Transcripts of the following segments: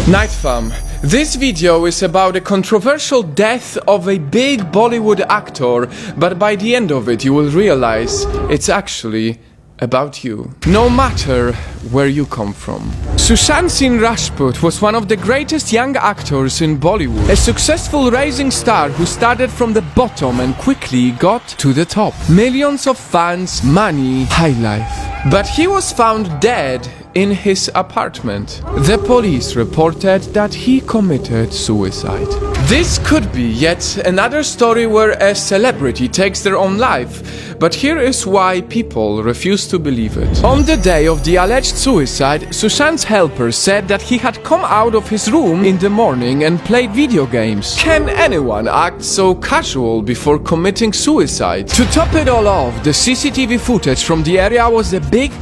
Night fam, this video is about a controversial death of a big Bollywood actor, but by the end of it you will realize it's actually about you. No matter where you come from. Sushant Singh Rajput was one of the greatest young actors in Bollywood. A successful rising star who started from the bottom and quickly got to the top. Millions of fans, money, high life. But he was found dead in his apartment. The police reported that he committed suicide. This could be yet another story where a celebrity takes their own life, but here is why people refuse to believe it. On the day of the alleged suicide, Sushant's helper said that he had come out of his room in the morning and played video games. Can anyone act so casual before committing suicide? To top it all off, the CCTV footage from the area was a big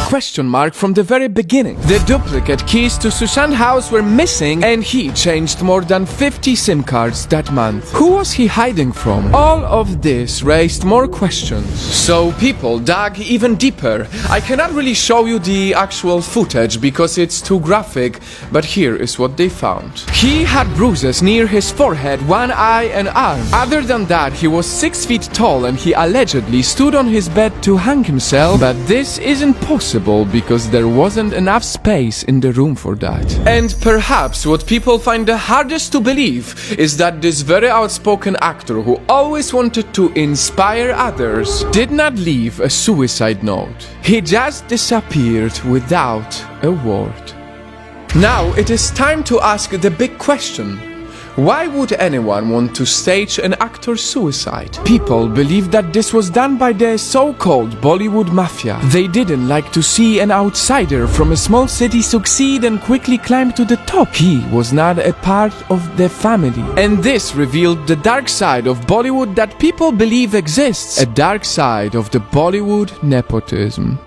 question mark from the very beginning. The duplicate keys to Sushant's house were missing and he changed more than 50 SIM cards that month. Who was he hiding from? All of this raised more questions. So people dug even deeper. I cannot really show you the actual footage because it's too graphic, but here is what they found. He had bruises near his forehead, one eye and arm. Other than that, he was 6 feet tall and he allegedly stood on his bed to hang himself, but this isn't possible because there wasn't enough space in the room for that. And perhaps what people find the hardest to believe is that this very outspoken actor who always wanted to inspire others did not leave a suicide note. He just disappeared without a word. Now it is time to ask the big question. Why would anyone want to stage an actor's suicide? People believe that this was done by the so-called Bollywood mafia. They didn't like to see an outsider from a small city succeed and quickly climb to the top. He was not a part of the family. And this revealed the dark side of Bollywood that people believe exists. A dark side of the Bollywood nepotism.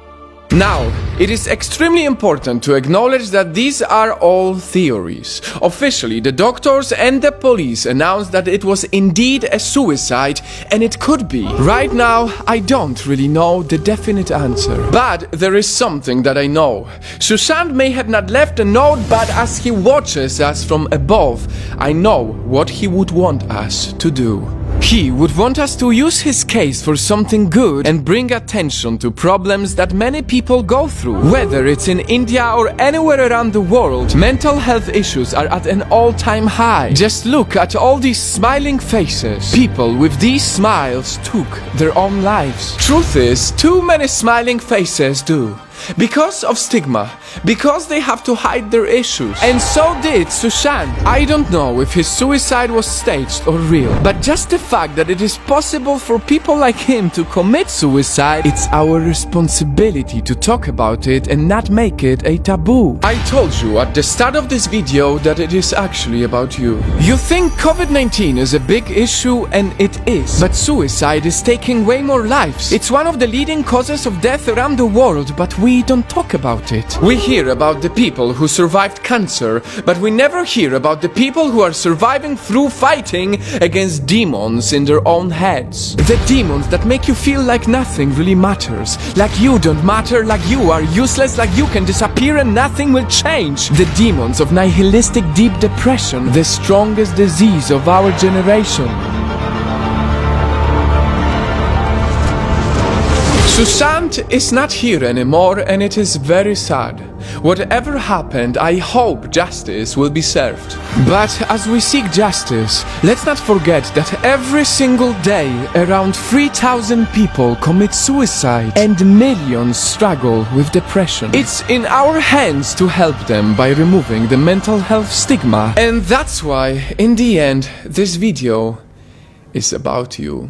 Now, it is extremely important to acknowledge that these are all theories. Officially, the doctors and the police announced that it was indeed a suicide, and it could be. Right now, I don't really know the definite answer. But there is something that I know. Sushant may have not left a note, but as he watches us from above, I know what he would want us to do. He would want us to use his case for something good and bring attention to problems that many people go through. Whether it's in India or anywhere around the world, mental health issues are at an all-time high. Just look at all these smiling faces. People with these smiles took their own lives. Truth is, too many smiling faces do. Because of stigma, because they have to hide their issues. And so did Sushant. I don't know if his suicide was staged or real, but just the fact that it is possible for people like him to commit suicide, it's our responsibility to talk about it and not make it a taboo. I told you at the start of this video that it is actually about you. You think COVID-19 is a big issue, and it is, but suicide is taking way more lives. It's one of the leading causes of death around the world, but we don't talk about it. We hear about the people who survived cancer, but we never hear about the people who are surviving through fighting against demons in their own heads. The demons that make you feel like nothing really matters, like you don't matter, like you are useless, like you can disappear and nothing will change. The demons of nihilistic deep depression, the strongest disease of our generation. Sushant is not here anymore, and it is very sad. Whatever happened, I hope justice will be served. But as we seek justice, let's not forget that every single day around 3,000 people commit suicide and millions struggle with depression. It's in our hands to help them by removing the mental health stigma. And that's why, in the end, this video is about you.